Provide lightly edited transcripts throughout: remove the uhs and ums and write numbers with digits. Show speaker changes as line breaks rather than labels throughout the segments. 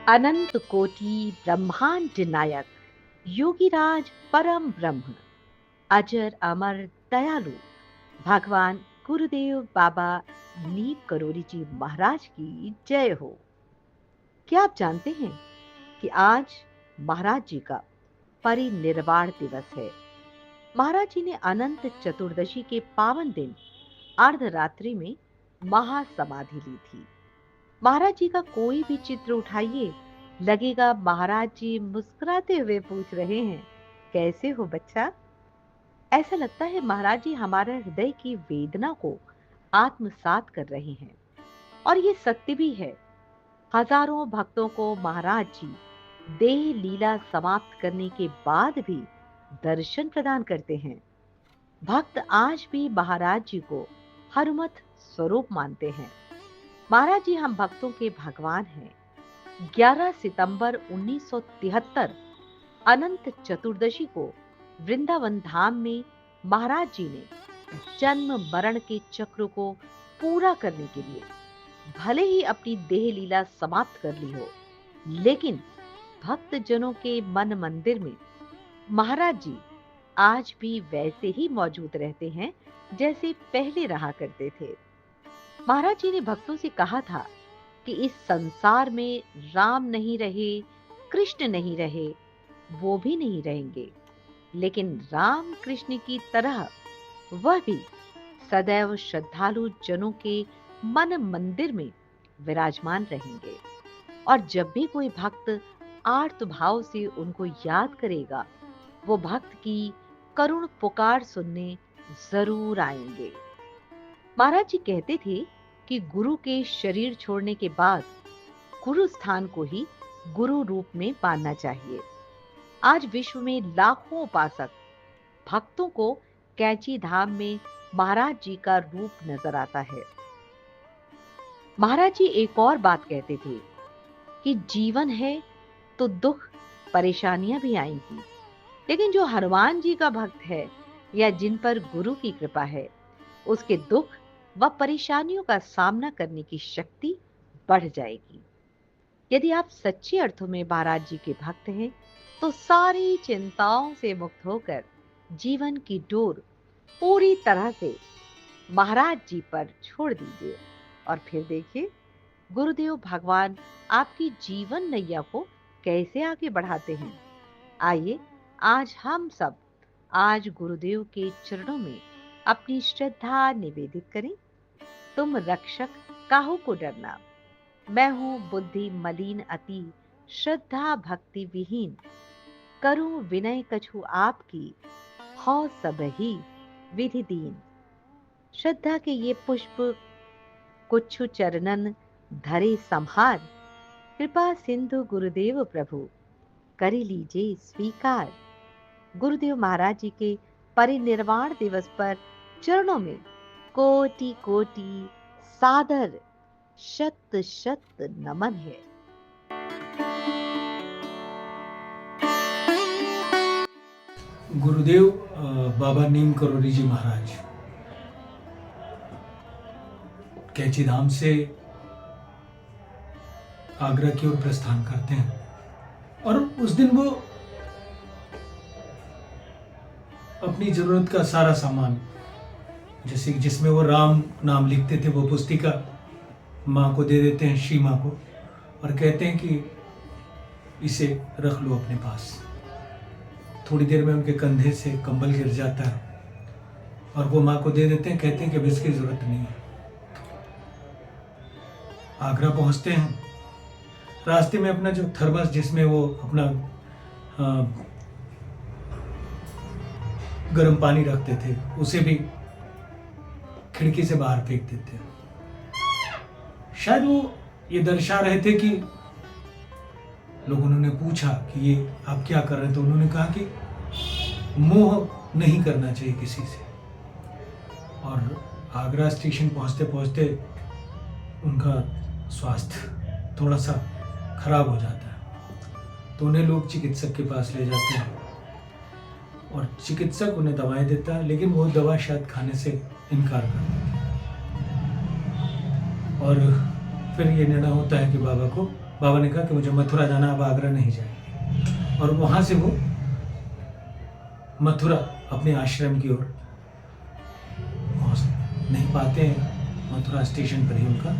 अनंत कोटि ब्रह्मांड नायक, योगीराज परम ब्रह्म, अजर अमर दयालु भगवान गुरुदेव बाबा नीम करोली जी महाराज की जय हो। क्या आप जानते हैं कि आज महाराज जी का परिनिर्वाण दिवस है। महाराज जी ने अनंत चतुर्दशी के पावन दिन अर्धरात्रि में महासमाधि ली थी। महाराज जी का कोई भी चित्र उठाइए, लगेगा महाराज जी मुस्कुराते हुए पूछ रहे हैं, कैसे हो बच्चा। ऐसा लगता है महाराज जी हमारे हृदय की वेदना को आत्मसात कर रहे हैं। और ये सत्य भी है। हजारों भक्तों को महाराज जी देह लीला समाप्त करने के बाद भी दर्शन प्रदान करते हैं। भक्त आज भी महाराज जी को हनुमत स्वरूप मानते हैं। महाराज जी हम भक्तों के भगवान हैं। 11 सितंबर 1973 अनंत चतुर्दशी को वृंदावन धाम में महाराज जी ने जन्म मरण के चक्र को पूरा करने के लिए भले ही अपनी देह लीला समाप्त कर ली हो, लेकिन भक्त जनों के मन मंदिर में महाराज जी आज भी वैसे ही मौजूद रहते हैं जैसे पहले रहा करते थे। महाराज जी ने भक्तों से कहा था कि इस संसार में राम नहीं रहे, कृष्ण नहीं रहे, वो भी नहीं रहेंगे, लेकिन राम कृष्ण की तरह वह भी सदैव श्रद्धालु जनों के मन मंदिर में विराजमान रहेंगे। और जब भी कोई भक्त आर्त भाव से उनको याद करेगा, वो भक्त की करुण पुकार सुनने जरूर आएंगे। महाराज जी कहते थे कि गुरु के शरीर छोड़ने के बाद गुरु स्थान को ही गुरु रूप में मानना चाहिए। आज विश्व में लाखों उपासक भक्तों को कैंची धाम में महाराज जी का रूप नजर आता है। महाराज जी एक और बात कहते थे कि जीवन है तो दुख परेशानियां भी आएंगी, लेकिन जो हनुमान जी का भक्त है या जिन पर गुरु की कृपा है, उसके दुख व परेशानियों का सामना करने की शक्ति बढ़ जाएगी। यदि आप सच्चे अर्थों में महाराज जी के भक्त हैं, तो सारी चिंताओं से मुक्त होकर जीवन की डोर पूरी तरह से महाराज जी पर छोड़ दीजिए और फिर देखिए गुरुदेव भगवान आपकी जीवन नैया को कैसे आगे बढ़ाते हैं। आइए आज हम सब आज गुरुदेव के चरणों में अपनी श्रद्धा निवेदित करें। तुम रक्षक काहू को डरना, मैं हूं बुद्धि मलिन अति, श्रद्धा भक्ति विहीन, करूं विनय कछु आपकी, हौ सब ही विधि दीन। श्रद्धा के ये पुष्प कुछ चरणन धरे संहार, कृपा सिंधु गुरुदेव प्रभु करी लीजिए स्वीकार। गुरुदेव महाराज जी के परिनिर्वाण दिवस पर चरणों में कोटि कोटि सादर शत शत नमन है।
गुरुदेव बाबा नीम करोली जी महाराज कैंची धाम से आगरा की ओर प्रस्थान करते हैं और उस दिन वो अपनी जरूरत का सारा सामान, जैसे जिसमें वो राम नाम लिखते थे, वो पुस्तिका माँ को दे देते हैं, श्री माँ को, और कहते हैं कि इसे रख लो अपने पास। थोड़ी देर में उनके कंधे से कंबल गिर जाता है और वो माँ को दे देते हैं, कहते हैं कि अब इसकी जरूरत नहीं है। आगरा पहुंचते हैं। रास्ते में अपना जो थर्मस जिसमें वो अपना गर्म पानी रखते थे, उसे भी खिड़की से बाहर फेंक देते हैं। शायद वो ये दर्शा रहे थे कि लोगों ने पूछा कि ये आप क्या कर रहे हैं, तो उन्होंने कहा कि मोह नहीं करना चाहिए किसी से। और आगरा स्टेशन पहुंचते पहुंचते उनका स्वास्थ्य थोड़ा सा खराब हो जाता है, तो उन्हें लोग चिकित्सक के पास ले जाते हैं और चिकित्सक उन्हें दवाएं देता है, लेकिन वो दवा शायद खाने से इनकार कर देते हैं। और फिर ये निर्णय होता है कि बाबा को बाबा ने कहा कि मुझे मथुरा जाना, अब आगरा नहीं जाएंगे। और वहां से वो मथुरा अपने आश्रम की ओर पहुंच नहीं पाते हैं। मथुरा स्टेशन पर ही उनका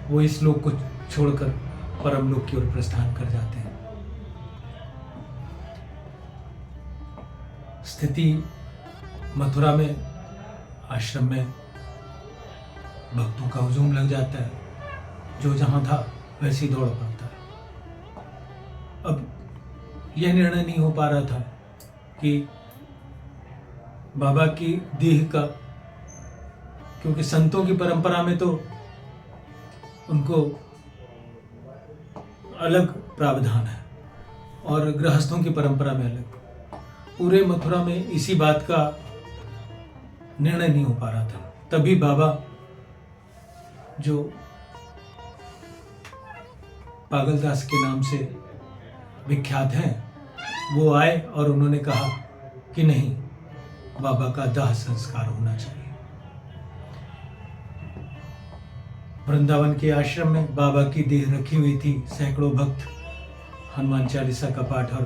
वो इस लोक को छोड़कर परम लोक की ओर प्रस्थान कर जाते हैं। स्थिति मथुरा में आश्रम में भक्तों का हुजूम लग जाता है। जो जहां था वैसे ही दौड़ पड़ता है। अब यह निर्णय नहीं हो पा रहा था कि बाबा की देह का, क्योंकि संतों की परंपरा में तो उनको अलग प्रावधान है और गृहस्थों की परंपरा में अलग। पूरे मथुरा में इसी बात का निर्णय नहीं हो पा रहा था। तभी बाबा जो पागलदास के नाम से विख्यात हैं, वो आए और उन्होंने कहा कि नहीं, बाबा का दाह संस्कार होना चाहिए। वृंदावन के आश्रम में बाबा की देह रखी हुई थी। सैकड़ों भक्त हनुमान चालीसा का पाठ और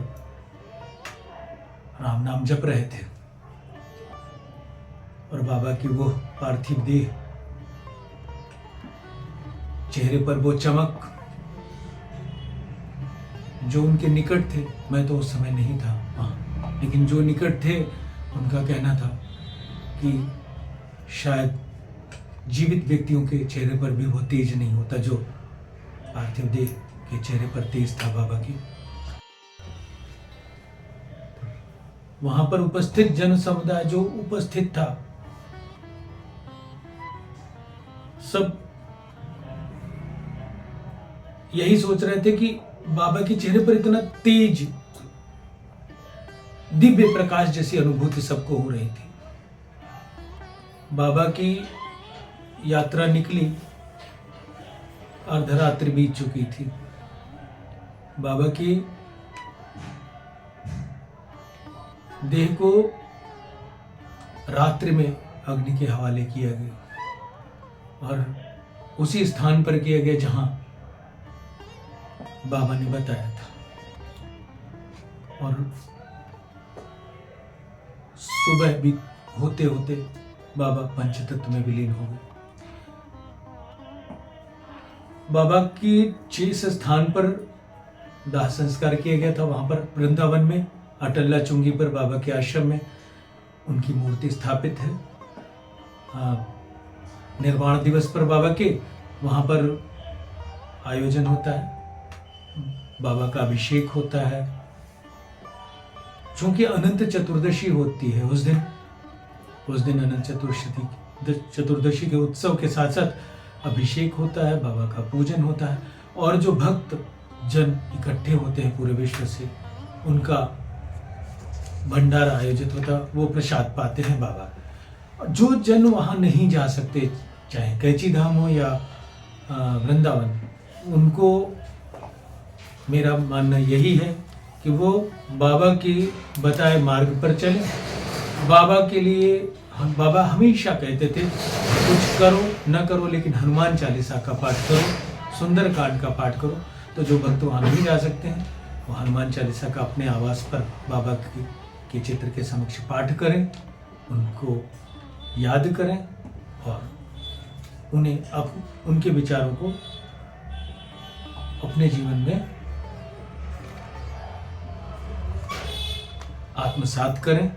राम नाम जप रहे थे और बाबा की वो पार्थिव देह, चेहरे पर वो चमक, जो उनके निकट थे, मैं तो उस समय नहीं था वहां, लेकिन जो निकट थे उनका कहना था कि शायद जीवित व्यक्तियों के चेहरे पर भी वो तेज नहीं होता जो पार्थिव देह के चेहरे पर तेज था बाबा की। वहां पर उपस्थित जन समुदाय जो उपस्थित था, सब यही सोच रहे थे कि बाबा के चेहरे पर इतना तेज दिव्य प्रकाश जैसी अनुभूति सबको हो रही थी। बाबा की यात्रा निकली, अर्धरात्रि बीत चुकी थी। बाबा की देह को रात्रि में अग्नि के हवाले किया गया और उसी स्थान पर किया गया जहां बाबा ने बताया था। और सुबह भी होते होते बाबा पंचतत्व में विलीन हो गए। बाबा की जिस स्थान पर दाह संस्कार किया गया था, वहां पर वृंदावन में अटल्ला चुंगी पर बाबा के आश्रम में उनकी मूर्ति स्थापित है। निर्वाण दिवस पर बाबा के वहां पर आयोजन होता है, बाबा का अभिषेक होता है। चूंकि अनंत चतुर्दशी होती है उस दिन अनंत चतुर्दशी के उत्सव के साथ साथ अभिषेक होता है, बाबा का पूजन होता है और जो भक्त जन इकट्ठे होते हैं पूरे विश्व से, उनका भंडारा आयोजित होता है, वो प्रसाद पाते हैं बाबा। जो जन वहां नहीं जा सकते, चाहे कैची धाम हो या वृंदावन, उनको मेरा मानना यही है कि वो बाबा की बताए मार्ग पर चले। बाबा के लिए बाबा हमेशा कहते थे, कुछ करो न करो लेकिन हनुमान चालीसा का पाठ करो, सुंदरकांड का पाठ करो। तो जो भक्त वहाँ नहीं जा सकते हैं, वो हनुमान चालीसा का अपने आवास पर बाबा के चित्र के समक्ष पाठ करें, उनको याद करें और उन्हें उनके विचारों को अपने जीवन में आत्मसात करें।